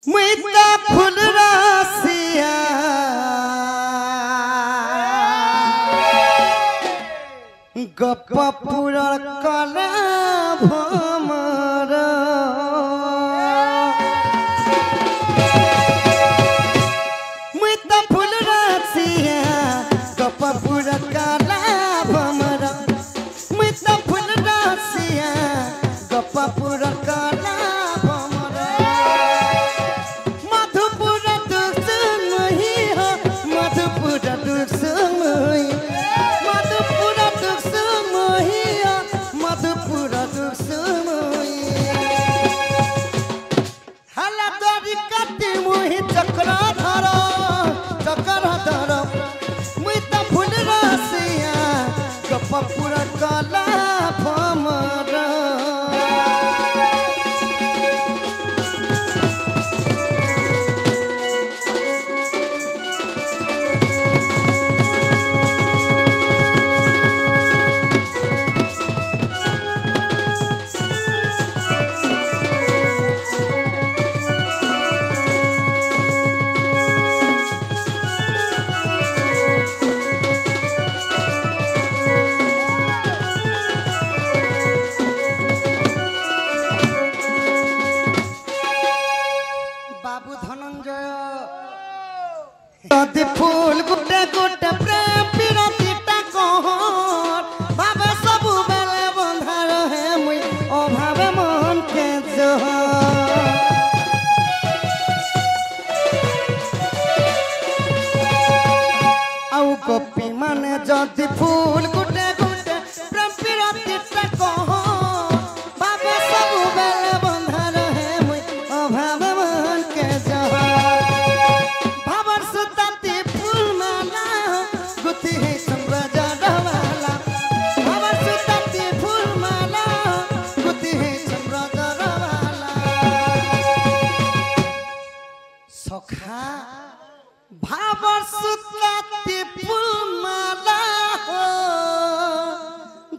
मुइता फूल रासिया गप्पा पूरा कला भमर मुइता फूल रासिया गप्पा पूरा कला भमर मुइता फूल रासिया गप्पा पूरा कला पूरा काला भमरा फूल गुटे गुटे प्रेम पिरतीटा कहर भावे सबु बेले बंधा रहे मुई अभावे मन के जोहर आउ गोपी माने जदि फूल गुटे गुटे प्रेम पिरतीटा कहर भावे सबु बेले बंधा रहे मुई अभावे मन के जोहर सखा भावर सुतलाती फूलमाला हो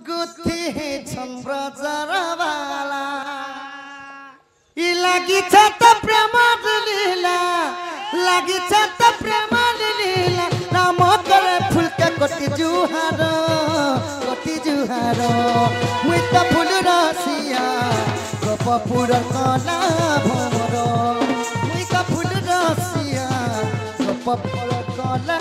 गुथी है छम्र जरवाला ई लागि छ त प्रेम लीला लागि छ त प्रेम लीला नाम करे फूल के कोटी जुहार मुई त फूल रसिया गप पूरा कला भमर मुई त फूल रसिया गप पूरा कला